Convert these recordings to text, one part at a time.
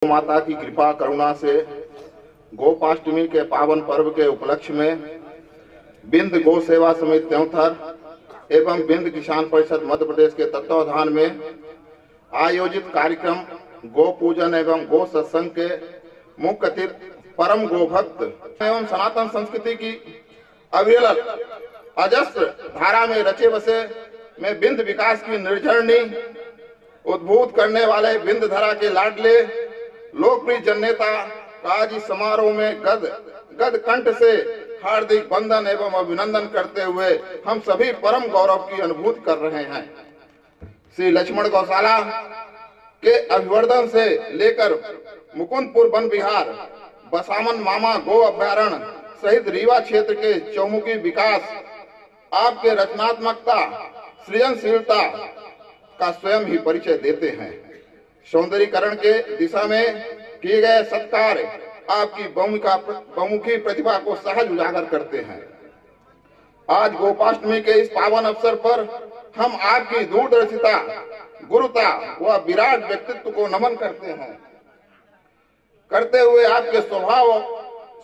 माता की कृपा करुणा से गोपाष्टमी के पावन पर्व के उपलक्ष्य में बिंद गौ सेवा समिति त्योंथर एवं बिंद किसान परिषद मध्य प्रदेश के तत्वावधान में आयोजित कार्यक्रम गो पूजन एवं गो सत्संग के मुख्य अतिथि परम गो भक्त एवं सनातन संस्कृति की अविरल अजस्र धारा में रचे बसे में बिंद विकास की निर्झरणी उद्भूत करने वाले बिंद धरा के लाडले लोकप्रिय जननेता का आज इस समारोह में गद कंठ से हार्दिक वंदन एवं अभिनंदन करते हुए हम सभी परम गौरव की अनुभूति कर रहे हैं। श्री लक्ष्मण गौशाला के अभिवर्धन से लेकर मुकुंदपुर वन विहार, बसामन मामा गो अभ्यारण्य सहित रीवा क्षेत्र के चौमुखी विकास आपके रचनात्मकता सृजनशीलता का स्वयं ही परिचय देते हैं। सौंदर्यीकरण के दिशा में किए गए सत्कार्य आपकी बहुमुखी प्रतिभा को सहज उजागर करते हैं। आज गोपाष्टमी के इस पावन अवसर पर हम आपकी दूरदर्शिता, गुरुता व विराट व्यक्तित्व को नमन करते हुए आपके स्वभाव,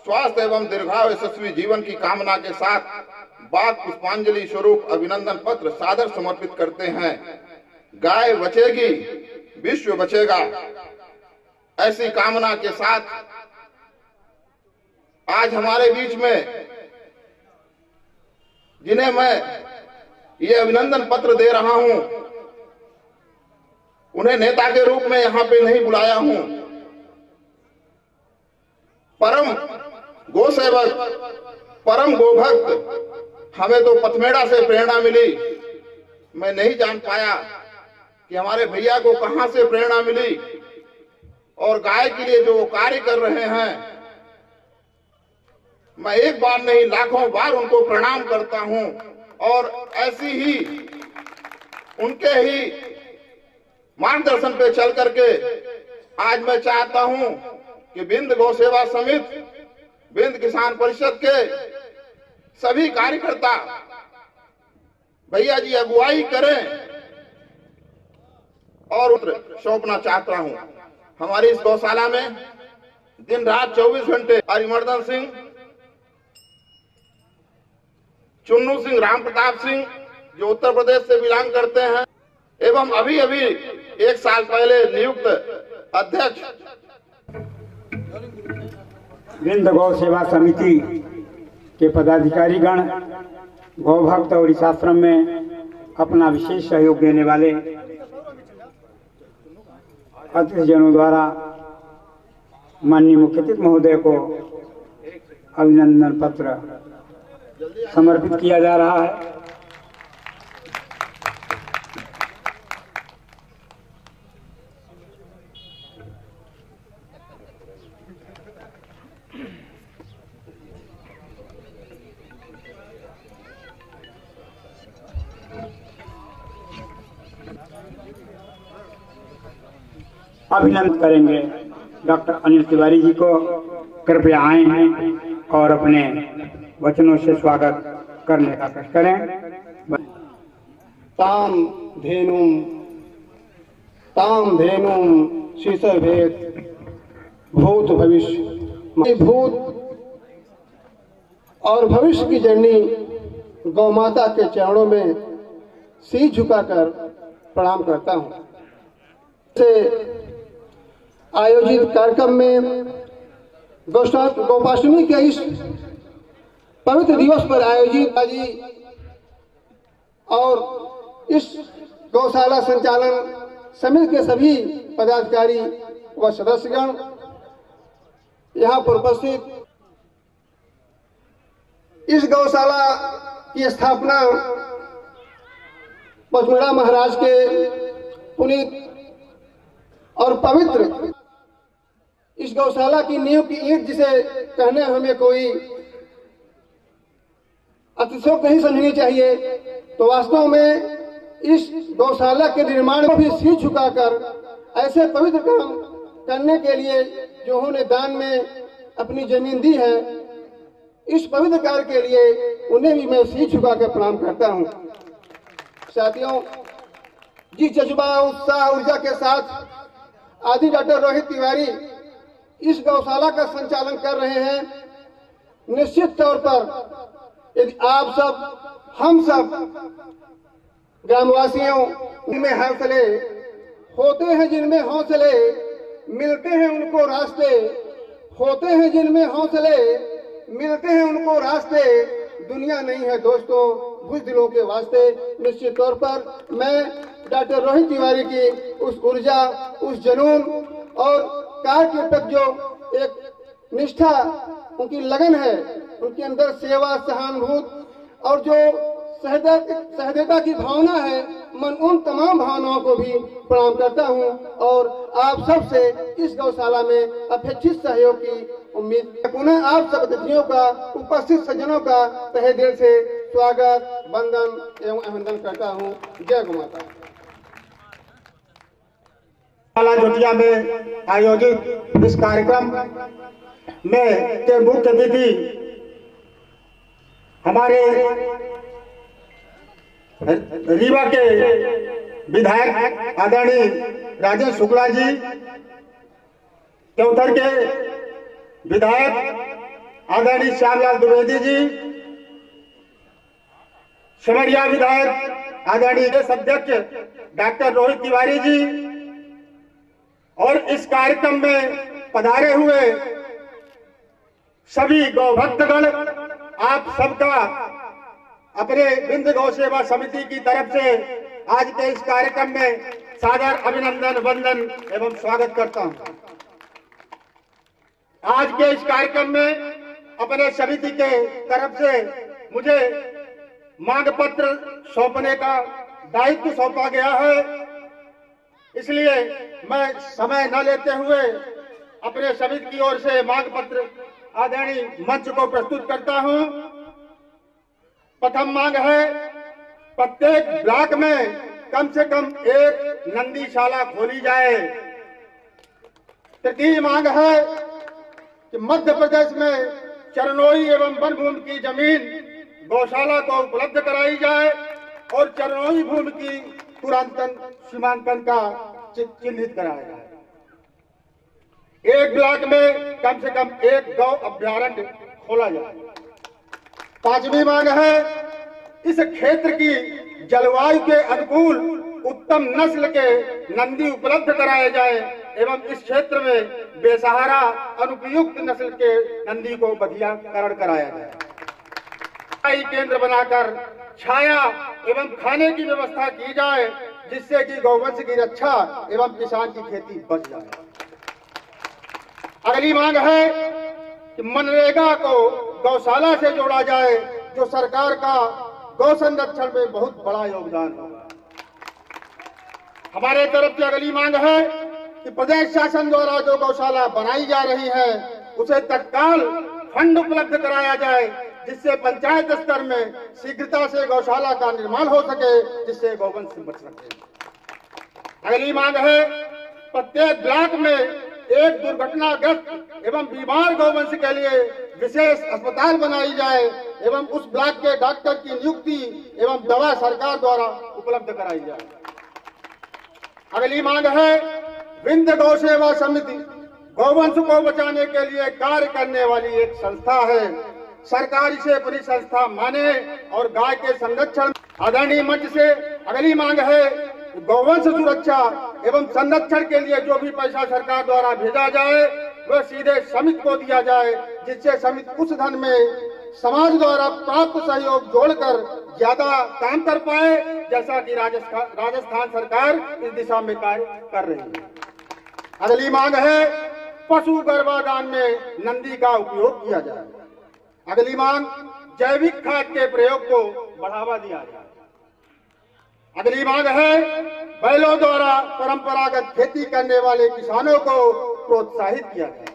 स्वास्थ्य एवं दीर्घायु यशस्वी जीवन की कामना के साथ बाग पुष्पांजलि स्वरूप अभिनंदन पत्र सादर समर्पित करते हैं। गाय बचेगी, विश्व बचेगा, ऐसी कामना के साथ आज हमारे बीच में जिन्हें मैं ये अभिनंदन पत्र दे रहा हूं, उन्हें नेता के रूप में यहां पे नहीं बुलाया हूं। परम गो सेवक, परम गोभक्त, हमें तो पथमेड़ा से प्रेरणा मिली। मैं नहीं जान पाया कि हमारे भैया को कहां से प्रेरणा मिली और गाय के लिए जो वो कार्य कर रहे हैं, मैं एक बार नहीं लाखों बार उनको प्रणाम करता हूं। और ऐसी ही उनके ही मार्गदर्शन पे चल करके आज मैं चाहता हूं कि बिंद गौ सेवा समिति, बिंद किसान परिषद के सभी कार्यकर्ता भैया जी अगुवाई करें और सौंपना चाहता हूं। हमारी इस गौशाला में दिन रात 24 घंटे हरिमर्दन सिंह, चुन्नू सिंह, राम प्रताप सिंह जो उत्तर प्रदेश से बिलोंग करते हैं एवं अभी अभी 1 साल पहले नियुक्त अध्यक्ष बिंद गौ सेवा समिति के पदाधिकारी गण, गौ भक्त और इस आश्रम में अपना विशेष सहयोग देने वाले अतिथिजनों द्वारा माननीय मुख्य अतिथि महोदय को अभिनंदन पत्र समर्पित किया जा रहा है। अभिनंदन करेंगे डॉक्टर अनिल तिवारी जी को। कृपया आए हैं और अपने वचनों से स्वागत करने का कष्ट करें। ताम धेनुम शीशभेद भूत भविष्य, भूत और भविष्य की जननी गौ माता के चरणों में शीश झुकाकर प्रणाम करता हूँ। से आयोजित कार्यक्रम में गोपाष्टमी के इस पवित्र दिवस पर आयोजित जी और इस गौशाला संचालन समिति के सभी पदाधिकारी व सदस्यगण यहाँ पर उपस्थित, इस गौशाला की स्थापना पथमेड़ा महाराज के पुनीत और पवित्र इस गौशाला की नींव की ईंट जिसे कहने हमें कोई अतिशयोक्ति नहीं समझनी चाहिए, तो वास्तव में इस गौशाला के निर्माण में भी शीश झुकाकर ऐसे पवित्र काम करने के लिए जो उन्होंने दान में अपनी जमीन दी है, इस पवित्र कार्य के लिए उन्हें भी मैं शीश झुकाकर प्रणाम करता हूं। साथियों, जिस जज्बा, उत्साह, ऊर्जा के साथ आदि डॉक्टर रोहित तिवारी इस गौशाला का संचालन कर रहे हैं। निश्चित तौर पर यदि आप सब, हम सब ग्रामवासियों में हौसले होते हैं, जिनमें हौसले मिलते हैं उनको रास्ते, होते हैं जिनमें हौसले मिलते हैं उनको रास्ते। दुनिया नहीं है दोस्तों बुज़दिलों के वास्ते। निश्चित तौर पर मैं डॉक्टर रोहित तिवारी की उस ऊर्जा, उस जुनून और कार्य के प्रति जो एक निष्ठा, उनकी लगन है, उनके अंदर सेवा, सहानुभूति और जो सहृदयता की भावना है, मन उन तमाम भावनाओं को भी प्रणाम करता हूं और आप सब से इस गौशाला में अपेक्षित सहयोग की उम्मीद। पुनः आप सब अतिथियों का, उपस्थित सज्जनों का तहे दिल से स्वागत, वंदन एवं अभिनंदन करता हूं। जय गौ माता। जोटिया में आयोजित इस कार्यक्रम में के मुख्य अतिथि हमारे रीवा के विधायक आदरणीय राजेश शुक्ला जी, केवथर के विधायक आदरणीय श्यामलाल द्विवेदी जी, सिमरिया विधायक आदरणीय अध्यक्ष डॉक्टर रोहित तिवारी जी और इस कार्यक्रम में पधारे हुए सभी गौभक्तगण, आप सबका अपने बिंद गौ सेवा समिति की तरफ से आज के इस कार्यक्रम में सादर अभिनंदन, वंदन एवं स्वागत करता हूं। आज के इस कार्यक्रम में अपने समिति के तरफ से मुझे मांग पत्र सौंपने का दायित्व सौंपा गया है, इसलिए मैं समय न लेते हुए अपने समिति की ओर से मांग पत्र आदरणीय मंच को प्रस्तुत करता हूं। प्रथम मांग है, प्रत्येक ब्लॉक में कम से कम एक नंदीशाला खोली जाए। तृतीय मांग है कि मध्य प्रदेश में चरनोई एवं वन भूमि की जमीन गौशाला को उपलब्ध कराई जाए और चरनोई भूमि की तुरंत सीमांकन का चिन्हित कराया जाए। एक ब्लॉक में कम से कम एक गौ अभ्यारण्य खोला जाए। पांचवी मांग है, इस क्षेत्र की जलवायु के अनुकूल उत्तम नस्ल के नंदी उपलब्ध कराए जाए एवं इस क्षेत्र में बेसहारा अनुपयुक्त नस्ल के नंदी को बधियाकरण कराया जाए। केंद्र बनाकर छाया एवं खाने की व्यवस्था की जाए, जिससे कि गौवंश की रक्षा एवं किसान की खेती बच जाए। अगली मांग है कि मनरेगा को गौशाला से जोड़ा जाए, जो सरकार का गौ संरक्षण में बहुत बड़ा योगदान होगा। हमारे तरफ से अगली मांग है कि प्रदेश शासन द्वारा जो गौशाला बनाई जा रही है उसे तत्काल फंड उपलब्ध कराया जाए, जिससे पंचायत स्तर में शीघ्रता से गौशाला का निर्माण हो सके, जिससे गौवंश बच सके। अगली मांग है, प्रत्येक ब्लॉक में एक दुर्घटनाग्रस्त एवं बीमार गौवंश के लिए विशेष अस्पताल बनाई जाए एवं उस ब्लॉक के डॉक्टर की नियुक्ति एवं दवा सरकार द्वारा उपलब्ध कराई जाए। अगली मांग है, बिंद गौ सेवा समिति गौवंश को बचाने के लिए कार्य करने वाली एक संस्था है। सरकार इसे अपनी संस्था माने और गाय के संरक्षण। आदरणीय मंच से अगली मांग है, गौवंश सुरक्षा एवं संरक्षण के लिए जो भी पैसा सरकार द्वारा भेजा जाए वह सीधे समिति को दिया जाए, जिससे समिति उस धन में समाज द्वारा प्राप्त सहयोग जोड़कर ज्यादा काम कर पाए, जैसा कि राजस्थान सरकार इस दिशा में कार्य कर रही है। अगली मांग है, पशु गर्भाधान में नंदी का उपयोग किया जाए। अगली मांग, जैविक खाद के प्रयोग को बढ़ावा दिया जाए। अगली मांग है, बैलों द्वारा परंपरागत खेती करने वाले किसानों को प्रोत्साहित किया जाए।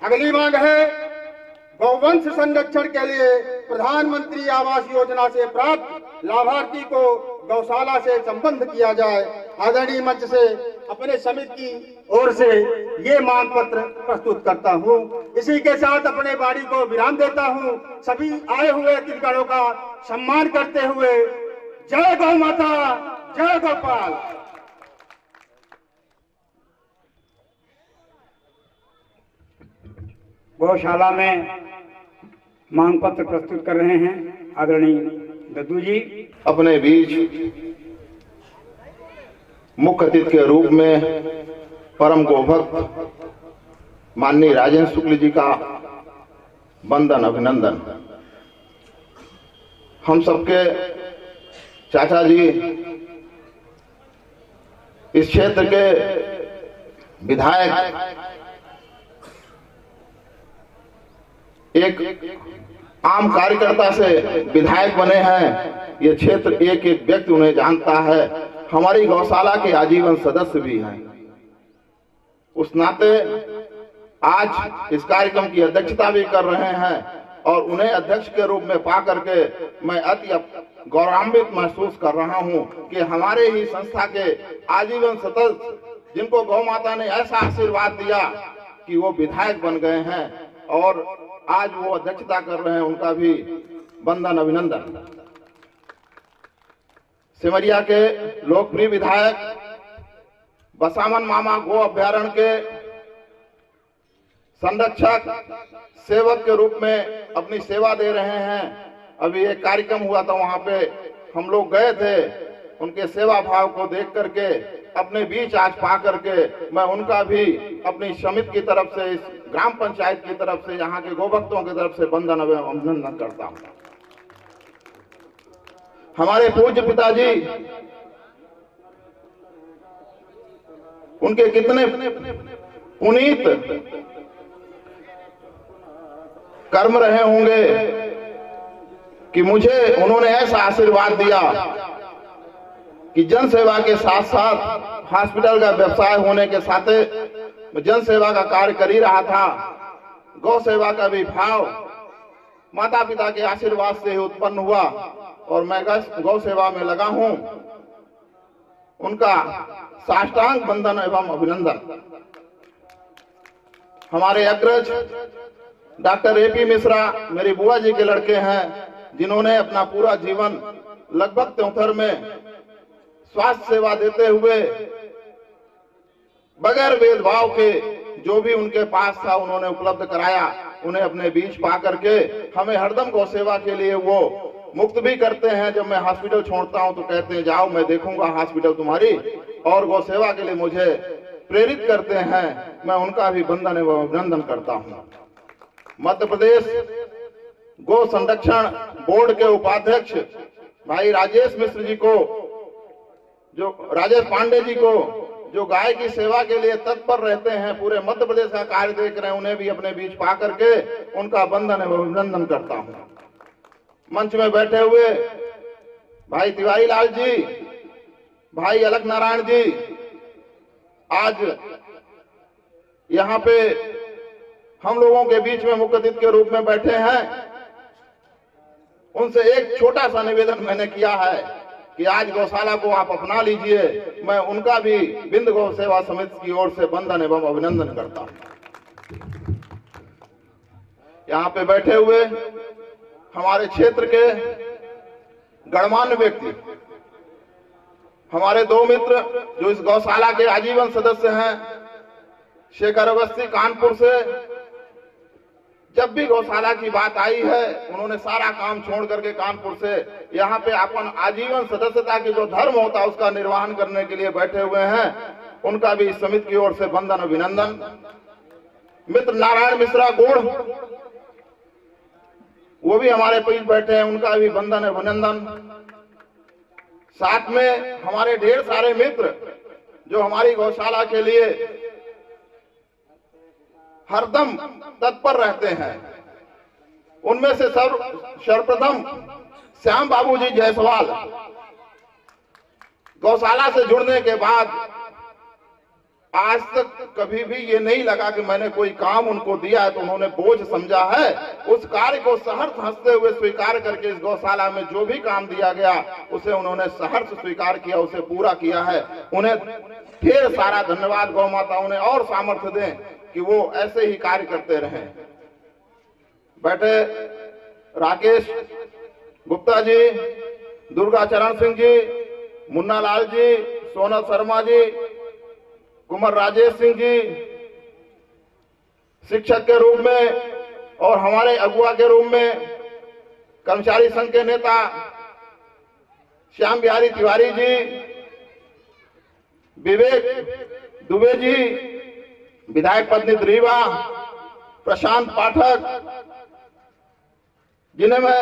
अगली मांग है, गौवंश संरक्षण के लिए प्रधानमंत्री आवास योजना से प्राप्त लाभार्थी को गौशाला से संबद्ध किया जाए। आदरणीय मंच से अपने समिति की ओर से ये मांग पत्र प्रस्तुत करता हूँ। इसी के साथ अपने वाणी को विराम देता हूँ। सभी आए हुए अतिथिगणों का सम्मान करते हुए जय गौ माता, जय गोपाल। गौशाला में मांग पत्र प्रस्तुत कर रहे हैं आदरणीय दद्दू जी। अपने बीच मुख्य अतिथि के रूप में परम गोभक्त माननीय राजेंद्र शुक्ल जी का वंदन अभिनंदन। हम सबके चाचा जी इस क्षेत्र के विधायक, एक आम कार्यकर्ता से विधायक बने हैं। ये क्षेत्र एक एक व्यक्ति उन्हें जानता है। हमारी गौशाला के आजीवन सदस्य भी हैं। उस नाते आज इस कार्यक्रम की अध्यक्षता भी कर रहे हैं और उन्हें अध्यक्ष के रूप में पा करके मैं अति गौरवान्वित महसूस कर रहा हूं कि हमारे ही संस्था के आजीवन सदस्य, जिनको गौ माता ने ऐसा आशीर्वाद दिया कि वो विधायक बन गए हैं और आज वो अध्यक्षता कर रहे हैं, उनका भी वंदन अभिनंदन। सिमरिया के लोकप्रिय विधायक बसामन मामा गो अभ्यारण्य के संरक्षक सेवक के रूप में अपनी सेवा दे रहे हैं। अभी एक कार्यक्रम हुआ था, वहां पे हम लोग गए थे। उनके सेवा भाव को देख करके अपने बीच आज पा करके मैं उनका भी अपनी समिति की तरफ से, इस ग्राम पंचायत की तरफ से, यहाँ के गोभक्तों की तरफ से वंदन अभिनंदन करता हूँ। हमारे पूज्य पिताजी, उनके कितने पुनीत कर्म रहे होंगे कि मुझे उन्होंने ऐसा आशीर्वाद दिया कि जन सेवा के साथ साथ हॉस्पिटल का व्यवसाय होने के साथ मैं जन सेवा का कार्य कर ही रहा था। गौ सेवा का भी भाव माता पिता के आशीर्वाद से ही उत्पन्न हुआ और मैं गौ सेवा में लगा हूं। उनका साष्टांग वंदन एवं अभिनंदन। हमारे अग्रज डॉक्टर एपी मिश्रा मेरी बुआ जी के लड़के हैं, जिन्होंने अपना पूरा जीवन लगभग 73 में स्वास्थ्य सेवा देते हुए बगैर भेदभाव के जो भी उनके पास था उन्होंने उपलब्ध कराया। उन्हें अपने बीच पा करके हमें हरदम गौ सेवा के लिए वो मुक्त भी करते हैं। जब मैं हॉस्पिटल छोड़ता हूं तो कहते हैं जाओ, मैं देखूंगा हॉस्पिटल तुम्हारी, और गौ सेवा के लिए मुझे प्रेरित करते हैं। मैं उनका भी वंदन एवं अभिनंदन करता हूं। मध्य प्रदेश गौ संरक्षण बोर्ड के उपाध्यक्ष भाई राजेश मिश्र जी को, जो राजेश पांडे जी को, जो गाय की सेवा के लिए तत्पर रहते हैं, पूरे मध्य प्रदेश का कार्य देख रहे हैं, उन्हें भी अपने बीच पा करके उनका वंदन एवं अभिनंदन करता हूं। मंच में बैठे हुए भाई तिवारी लाल जी, भाई अलग नारायण जी आज यहाँ पे हम लोगों के बीच में मुख्य अतिथि के रूप में बैठे हैं। उनसे एक छोटा सा निवेदन मैंने किया है कि आज गौशाला को आप अपना लीजिए। मैं उनका भी बिंद गौ सेवा समिति की ओर से वंदन एवं अभिनंदन करता हूं। यहाँ पे बैठे हुए हमारे क्षेत्र के गणमान्य व्यक्ति, हमारे दो मित्र जो इस गौशाला के आजीवन सदस्य हैं, शेखर अवस्थी कानपुर से, जब भी गौशाला की बात आई है उन्होंने सारा काम छोड़ करके कानपुर से यहाँ पे अपन आजीवन सदस्यता की जो धर्म होता है उसका निर्वहन करने के लिए बैठे हुए हैं। उनका भी इस समिति की ओर से वंदन अभिनंदन। मित्र नारायण मिश्रा गुड़, वो भी हमारे बीच बैठे हैं, उनका भी वंदन अभिनंदन। साथ में हमारे ढेर सारे मित्र जो हमारी गौशाला के लिए हरदम तत्पर रहते हैं, उनमें से सर्वप्रथम श्याम बाबू जी जायसवाल। गौशाला से जुड़ने के बाद आज तक कभी भी ये नहीं लगा कि मैंने कोई काम उनको दिया है तो उन्होंने बोझ समझा है। उस कार्य को सहर्ष हंसते हुए स्वीकार करके इस गौशाला में जो भी काम दिया गया उसे उन्होंने सहर्ष स्वीकार किया, उसे पूरा किया है। उन्हें ढेर सारा धन्यवाद। गौ माता उन्हें और सामर्थ्य दें कि वो ऐसे ही कार्य करते रहें। बैठे राकेश गुप्ता जी, दुर्गा चरण सिंह जी, मुन्ना लाल जी, सोनल शर्मा जी, कुमार राजेश सिंह जी, शिक्षक के रूप में और हमारे अगुवा के रूप में कर्मचारी संघ के नेता श्याम बिहारी तिवारी जी, विवेक दुबे जी, विधायक पत्नीत रीवा, प्रशांत पाठक, जिन्हें मैं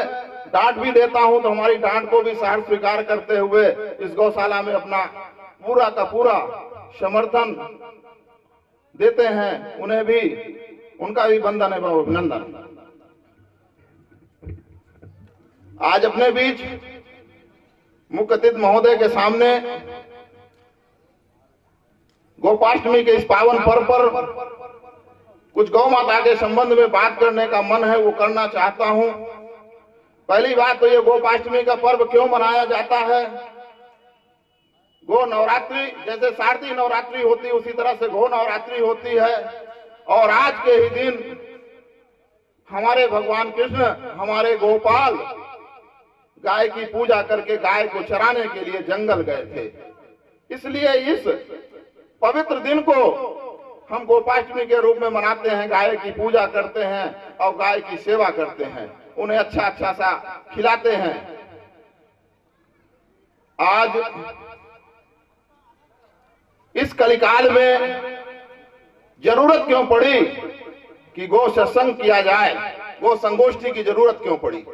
डांट भी देता हूं तो हमारी डांट को भी सहर्ष स्वीकार करते हुए इस गौशाला में अपना पूरा का पूरा समर्थन देते हैं, उन्हें भी, उनका भी वंदन एवं अभिनंदन। आज अपने बीच मुख्य अतिथि महोदय के सामने गोपाष्टमी के इस पावन पर्व पर कुछ गौ माता के संबंध में बात करने का मन है, वो करना चाहता हूं। पहली बात तो ये गोपाष्टमी का पर्व क्यों मनाया जाता है। गो नवरात्रि, जैसे शारदीय नवरात्रि होती उसी तरह से गो नवरात्रि होती है, और आज के ही दिन हमारे भगवान कृष्ण, हमारे गोपाल गाय की पूजा करके गाय को चराने के लिए जंगल गए थे। इसलिए इस पवित्र दिन को हम गोपाष्टमी के रूप में मनाते हैं, गाय की पूजा करते हैं और गाय की सेवा करते हैं, उन्हें अच्छा अच्छा सा खिलाते हैं। आज इस कलिकाल में जरूरत क्यों पड़ी कि गो सत्संग किया जाए, गो संगोष्ठी की जरूरत क्यों पड़ी।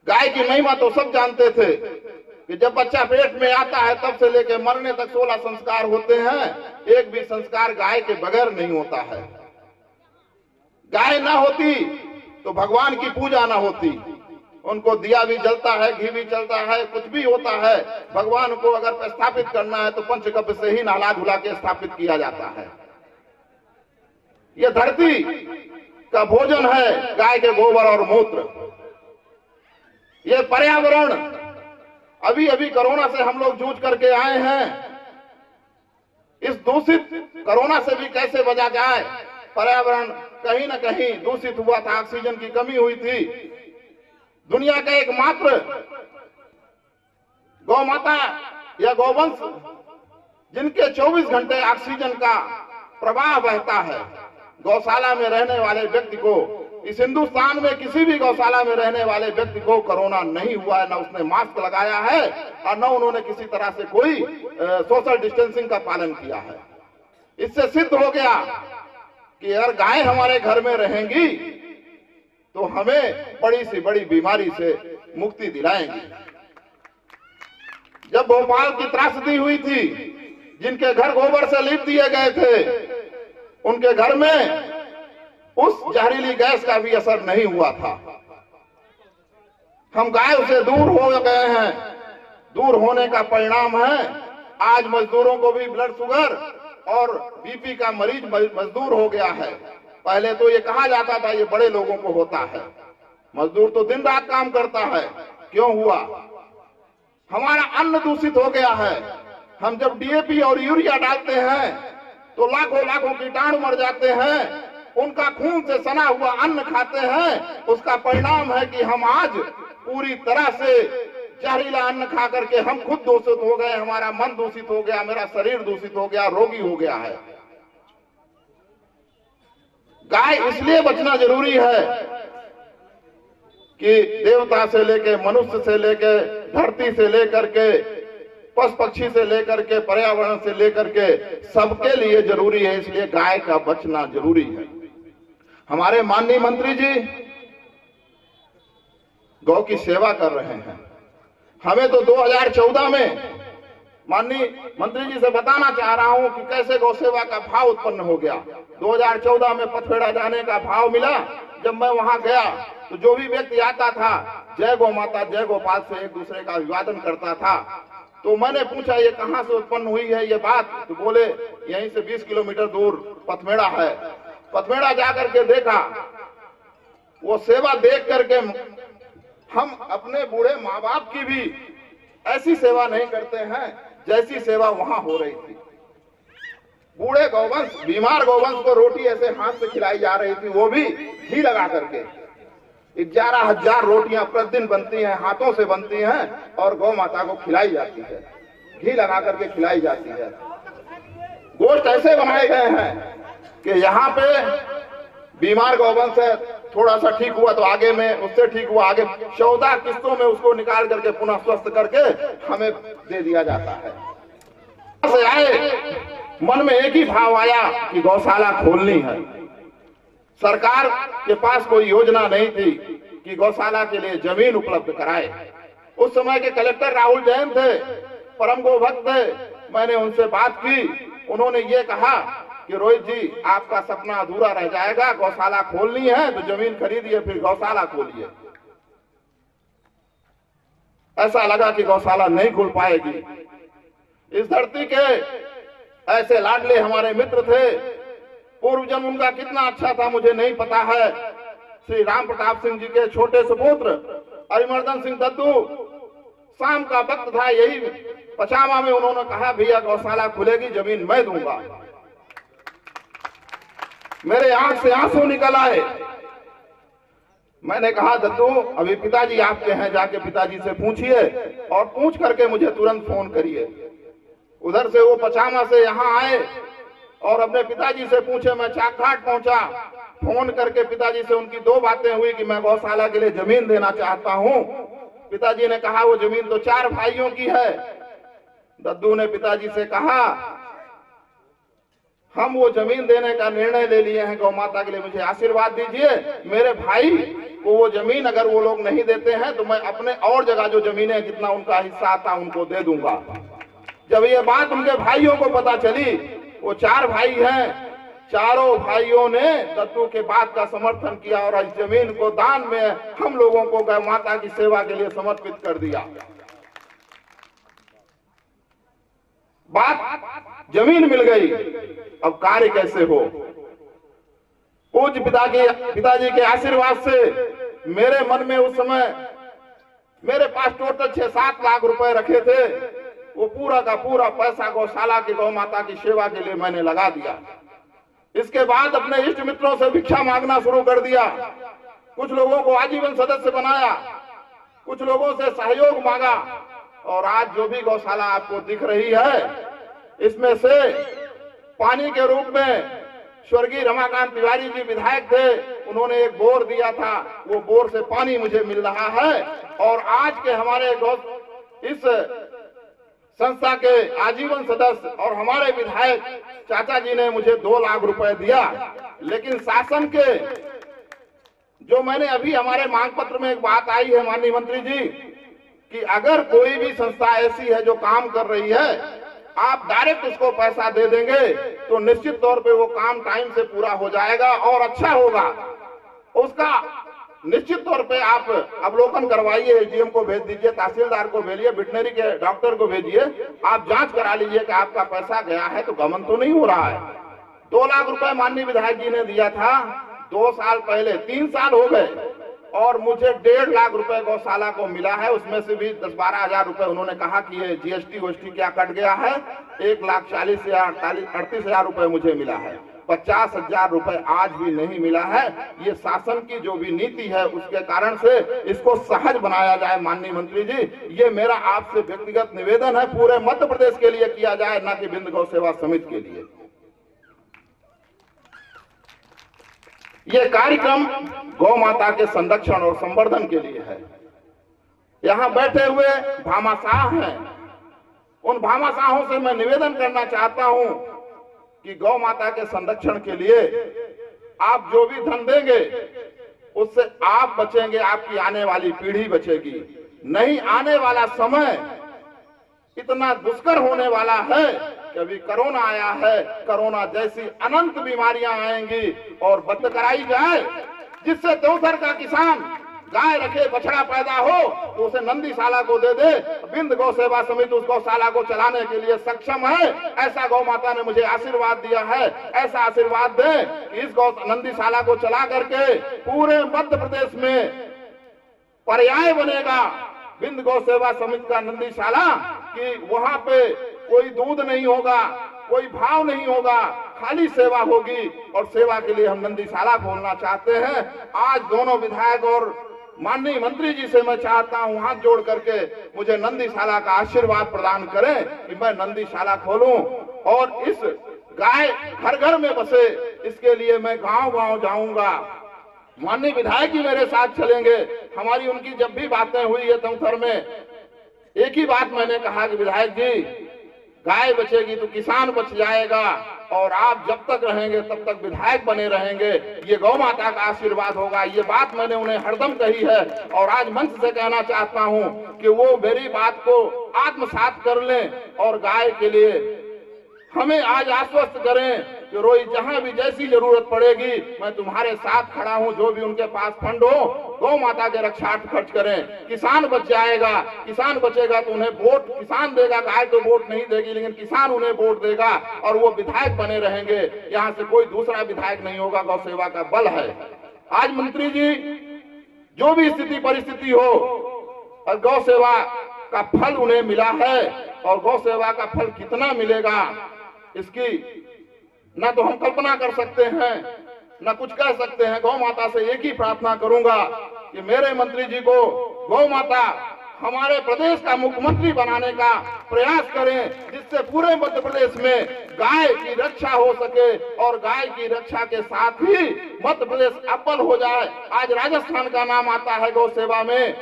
गाय की महिमा तो सब जानते थे कि जब बच्चा पेट में आता है तब से लेकर मरने तक 16 संस्कार होते हैं, एक भी संस्कार गाय के बगैर नहीं होता है। गाय ना होती तो भगवान की पूजा ना होती, उनको दिया भी जलता है, घी भी चलता है, कुछ भी होता है। भगवान को अगर स्थापित करना है तो पंचकव्य से ही नहला धुला के स्थापित किया जाता है। यह धरती का भोजन है गाय के गोबर और मूत्र। ये पर्यावरण, अभी अभी कोरोना से हम लोग जूझ करके आए हैं, इस दूषित कोरोना से भी कैसे बचा जाए। पर्यावरण कहीं ना कहीं दूषित हुआ था, ऑक्सीजन की कमी हुई थी। दुनिया का एकमात्र गौ माता या गौवंश जिनके 24 घंटे ऑक्सीजन का प्रवाह बहता है, गौशाला में रहने वाले व्यक्ति को, इस हिंदुस्तान में किसी भी गौशाला में रहने वाले व्यक्ति को कोरोना नहीं हुआ है, न उसने मास्क लगाया है और न उन्होंने किसी तरह से कोई सोशल डिस्टेंसिंग का पालन किया है। इससे सिद्ध हो गया कि अगर गाय हमारे घर में रहेंगी तो हमें बड़ी से बड़ी बीमारी से मुक्ति दिलाएंगी। जब भोपाल की त्रासदी हुई थी, जिनके घर गोबर से लीप दिए गए थे, उनके घर में उस जहरीली गैस का भी असर नहीं हुआ था। हम गाय से दूर हो गए हैं, दूर होने का परिणाम है आज मजदूरों को भी ब्लड शुगर और बीपी का मरीज मजदूर हो गया है। पहले तो ये कहा जाता था ये बड़े लोगों को होता है, मजदूर तो दिन रात काम करता है। क्यों हुआ? हमारा अन्न दूषित हो गया है। हम जब डीएपी और यूरिया डालते हैं तो लाखों लाखों कीटाणु मर जाते हैं। उनका खून से सना हुआ अन्न खाते हैं, उसका परिणाम है कि हम आज पूरी तरह से जहरीला अन्न खा करके हम खुद दूषित हो गए, हमारा मन दूषित हो गया, मेरा शरीर दूषित हो गया, रोगी हो गया है। गाय इसलिए बचना जरूरी है कि देवता से लेके, मनुष्य से लेके, धरती से लेकर के, पशु पक्षी से लेकर के, पर्यावरण से लेकर के सबके लिए जरूरी है। इसलिए गाय का बचना जरूरी है। हमारे माननीय मंत्री जी गौ की सेवा कर रहे हैं। हमें तो 2014 में माननीय मंत्री जी से बताना चाह रहा हूं कि कैसे गौ सेवा का भाव उत्पन्न हो गया। 2014 में पथपेड़ा जाने का भाव मिला। जब मैं वहां गया तो जो भी व्यक्ति आता था जय गौ माता जय गोपाल से एक दूसरे का अभिवादन करता था। तो मैंने पूछा ये कहां से उत्पन्न हुई है ये बात, तो बोले यहीं से 20 किलोमीटर दूर पथमेड़ा है। पथमेड़ा जाकर के देखा, वो सेवा देख करके हम अपने बूढ़े माँ बाप की भी ऐसी सेवा नहीं करते हैं जैसी सेवा वहां हो रही थी। बूढ़े गौवंश, बीमार गौवंश को रोटी ऐसे हाथ से खिलाई जा रही थी, वो भी घी लगा करके। 11,000 रोटियां प्रतिदिन बनती हैं, हाथों से बनती हैं और गौ माता को खिलाई जाती है, घी लगा करके खिलाई जाती है। गोश्त ऐसे बनाए गए हैं कि यहाँ पे बीमार गौवंश है, थोड़ा सा ठीक हुआ तो आगे में उससे ठीक हुआ, आगे 14 किस्तों में उसको निकाल करके पुनः स्वस्थ करके हमें दे दिया जाता है। से आए मन में एक ही भाव आया कि गौशाला खोलनी है। सरकार के पास कोई योजना नहीं थी कि गौशाला के लिए जमीन उपलब्ध कराए। उस समय के कलेक्टर राहुल जैन थे, परम गोभक्त थे। मैंने उनसे बात की, उन्होंने ये कहा कि रोहित जी आपका सपना अधूरा रह जाएगा, गौशाला खोलनी है तो जमीन खरीदिए फिर गौशाला खोलिए। ऐसा लगा कि गौशाला नहीं खुल पाएगी। इस धरती के ऐसे लाडले हमारे मित्र थे, पूर्व जन्म उनका कितना अच्छा था मुझे नहीं पता है। श्री राम प्रताप सिंह जी के छोटे सुपुत्र अरिमर्दन सिंह दद्दू, शाम का वक्त था, यही पचामा में उन्होंने कहा भैया गौशाला खुलेगी, जमीन मैं दूंगा। मेरे आंख से आंसू निकल आए। मैंने कहा दद्दू अभी पिताजी आपके हैं, जाके पिताजी से पूछिए और पूछ करके मुझे तुरंत फोन करिए। उधर से वो पचामा से यहाँ आए और अपने पिताजी से पूछे। मैं चाकघाट पहुंचा, फोन करके पिताजी से उनकी 2 बातें हुई कि मैं गौशाला के लिए जमीन देना चाहता हूं। पिताजी ने कहा वो जमीन तो 4 भाइयों की है। दद्दू ने पिताजी से कहा हम वो जमीन देने का निर्णय ले लिए हैं, गौ माता के लिए मुझे आशीर्वाद दीजिए। मेरे भाई को वो जमीन अगर वो लोग नहीं देते हैं तो मैं अपने और जगह जो जमीनें जितना उनका हिस्सा आता उनको दे दूंगा। जब ये बात उनके भाइयों को पता चली, वो 4 भाई हैं, चारों भाइयों ने दद्दू के बात का समर्थन किया और इस जमीन को दान में हम लोगों को गौ माता की सेवा के लिए समर्पित कर दिया। बात जमीन मिल गई, अब कार्य कैसे हो। पूज्य पिताजी के आशीर्वाद से मेरे मन में उस समय मेरे पास टोटल 6-7 लाख रुपए रखे थे, वो पूरा का पूरा पैसा गौशाला की गौ माता की सेवा के लिए मैंने लगा दिया। इसके बाद अपने इष्ट मित्रों से भिक्षा मांगना शुरू कर दिया। कुछ लोगों को आजीवन सदस्य बनाया, कुछ लोगों से सहयोग मांगा और आज जो भी गौशाला आपको दिख रही है इसमें से पानी के रूप में स्वर्गीय रमाकांत तिवारी जी विधायक थे, उन्होंने एक बोर दिया था, वो बोर से पानी मुझे मिल रहा है। और आज के हमारे इस संस्था के आजीवन सदस्य और हमारे विधायक चाचा जी ने मुझे 2 लाख रुपए दिया। लेकिन शासन के जो मैंने अभी हमारे मांग पत्र में एक बात आई है माननीय मंत्री जी कि अगर कोई भी संस्था ऐसी है जो काम कर रही है, आप डायरेक्ट उसको पैसा दे देंगे तो निश्चित तौर पे वो काम टाइम से पूरा हो जाएगा और अच्छा होगा। उसका निश्चित तौर पे आप अवलोकन करवाइए, एसडीएम को भेज दीजिए, तहसीलदार को भेजिए, वेटनरी के डॉक्टर को भेजिए, आप जांच करा लीजिए कि आपका पैसा गया है तो गमन तो नहीं हो रहा है। 2 लाख रुपए माननीय विधायक जी ने दिया था 2 साल पहले, 3 साल हो गए और मुझे 1.5 लाख रुपए गौशाला को मिला है। उसमें से भी 10-12 हजार रुपए उन्होंने कहा कि ये जीएसटी वोएसटी क्या कट गया है, 1,40,000 38,000 रुपए मुझे मिला है। 50,000 रुपए आज भी नहीं मिला है। ये शासन की जो भी नीति है उसके कारण से इसको सहज बनाया जाए माननीय मंत्री जी, ये मेरा आपसे व्यक्तिगत निवेदन है। पूरे मध्य प्रदेश के लिए किया जाए, न कि बिंद गौ सेवा समिति के लिए। ये कार्यक्रम गौ माता के संरक्षण और संवर्धन के लिए है। यहाँ बैठे हुए भामाशाह हैं, उन भामाशाहों से मैं निवेदन करना चाहता हूं कि गौ माता के संरक्षण के लिए आप जो भी धन देंगे उससे आप बचेंगे, आपकी आने वाली पीढ़ी बचेगी। नहीं आने वाला समय इतना दुष्कर होने वाला है कि अभी कोरोना आया है, कोरोना जैसी अनंत बीमारियां आएंगी और बंद कराई जाए जिससे देवसर का किसान गाय रखे, बछड़ा पैदा हो तो उसे नंदीशाला को दे दे। बिंद गौ सेवा समिति उस गौशाला को चलाने के लिए सक्षम है। ऐसा गौ माता ने मुझे आशीर्वाद दिया है। ऐसा आशीर्वाद दे कि इस गौ नंदीशाला को चला करके पूरे मध्य प्रदेश में पर्याय बनेगा बिंद गौ सेवा समिति का नंदीशाला, कि वहां पे कोई दूध नहीं होगा, कोई भाव नहीं होगा, खाली सेवा होगी। और सेवा के लिए हम नंदीशाला खोलना चाहते हैं। आज दोनों विधायक और माननीय मंत्री जी से मैं चाहता हूं हाथ जोड़ करके मुझे नंदीशाला का आशीर्वाद प्रदान करें कि मैं नंदीशाला खोलूं और इस गाय घर घर में बसे, इसके लिए मैं गांव गांव जाऊंगा। माननीय विधायक जी मेरे साथ चलेंगे। हमारी उनकी जब भी बातें हुई है तमथर में, एक ही बात मैंने कहा कि विधायक जी, गाय बचेगी तो किसान बच जाएगा, और आप जब तक रहेंगे तब तक विधायक बने रहेंगे, ये गौ माता का आशीर्वाद होगा। ये बात मैंने उन्हें हरदम कही है, और आज मंच से कहना चाहता हूं कि वो मेरी बात को आत्मसात कर लें और गाय के लिए हमें आज आश्वस्त करें कि रोई जहां भी जैसी जरूरत पड़ेगी मैं तुम्हारे साथ खड़ा हूं। जो भी उनके पास फंड हो, गौ माता के रक्षार्थ खर्च करें। किसान बच जाएगा, किसान बचेगा तो उन्हें वोट किसान देगा, गाय तो वोट नहीं देगी, लेकिन किसान उन्हें वोट देगा और वो विधायक बने रहेंगे। यहाँ से कोई दूसरा विधायक नहीं होगा, गौ सेवा का बल है। आज मंत्री जी, जो भी स्थिति परिस्थिति हो, और गौ सेवा का फल उन्हें मिला है, और गौ सेवा का फल कितना मिलेगा इसकी न तो हम कल्पना कर सकते हैं, न कुछ कह सकते हैं। गौ माता से एक ही प्रार्थना करूंगा कि मेरे मंत्री जी को गौ माता हमारे प्रदेश का मुख्यमंत्री बनाने का प्रयास करें, जिससे पूरे मध्य प्रदेश में गाय की रक्षा हो सके, और गाय की रक्षा के साथ ही मध्य प्रदेश अव्वल हो जाए। आज राजस्थान का नाम आता है गौ सेवा में।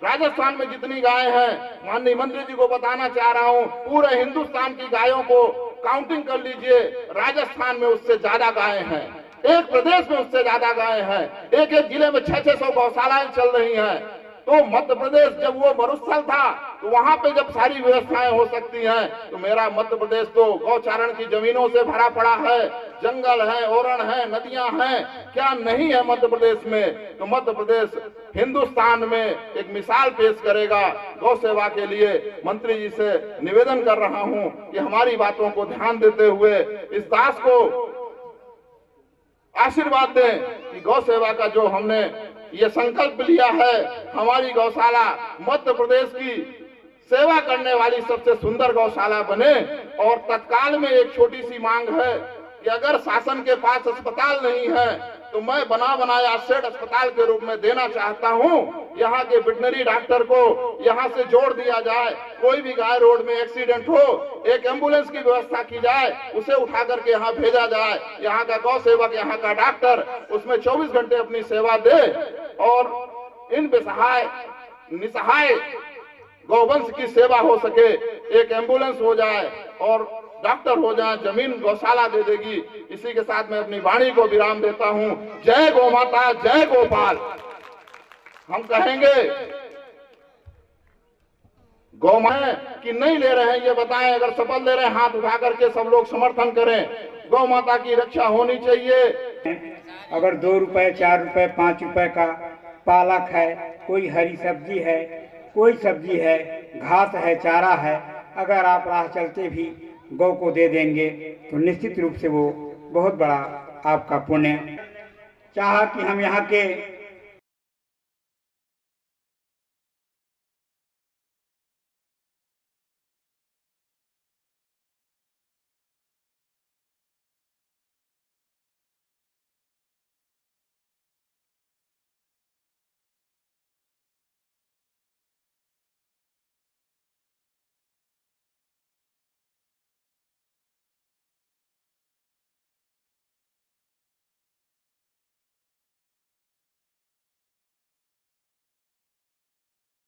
राजस्थान में जितनी गायें हैं, माननीय मंत्री जी को बताना चाह रहा हूं, पूरे हिंदुस्तान की गायों को काउंटिंग कर लीजिए, राजस्थान में उससे ज्यादा गायें हैं। एक प्रदेश में उससे ज्यादा गायें हैं। एक एक जिले में 600 गौशालाएं चल रही हैं। तो मध्य प्रदेश जब वो मरुस्थल था, तो वहां पे जब सारी व्यवस्थाएं हो सकती हैं, तो मेरा मध्य प्रदेश तो गौचारण की जमीनों से भरा पड़ा है। जंगल है, ओरण है, नदियां हैं, क्या नहीं है मध्य प्रदेश में। तो मध्य प्रदेश हिंदुस्तान में एक मिसाल पेश करेगा। गौ सेवा के लिए मंत्री जी से निवेदन कर रहा हूं कि हमारी बातों को ध्यान देते हुए इस दास को आशीर्वाद दें कि गौ सेवा का जो हमने ये संकल्प लिया है, हमारी गौशाला मध्य प्रदेश की सेवा करने वाली सबसे सुंदर गौशाला बने। और तत्काल में एक छोटी सी मांग है कि अगर शासन के पास अस्पताल नहीं है, तो मैं बना बनाया शेड अस्पताल के रूप में देना चाहता हूं। यहाँ के वेटनरी डॉक्टर को यहाँ से जोड़ दिया जाए। कोई भी गाय रोड में एक्सीडेंट हो, एक एम्बुलेंस की व्यवस्था की जाए, उसे उठा करके यहाँ भेजा जाए। यहाँ का गौ सेवक, यहाँ का डॉक्टर उसमें 24 घंटे अपनी सेवा दे, और इन बेसहाय निसहाय गौवंश की सेवा हो सके। एक एम्बुलेंस हो जाए और डॉक्टर हो जाए, जमीन गौशाला दे देगी। इसी के साथ मैं अपनी वाणी को विराम देता हूं। जय गौ माता, जय गोपाल। हम कहेंगे गौ माता कि नहीं ले रहे हैं ये बताएं। अगर शपथ ले रहे हैं, हाथ उठा करके सब लोग समर्थन करें। गौ माता की रक्षा होनी चाहिए। अगर 2 रुपए, 4 रुपए, 5 रुपए का पालक है, कोई हरी सब्जी है, कोई सब्जी है, घास है, चारा है, अगर आप राह चलते भी गौ को दे देंगे तो निश्चित रूप से वो बहुत बड़ा आपका पुण्य। चाहा कि हम यहाँ के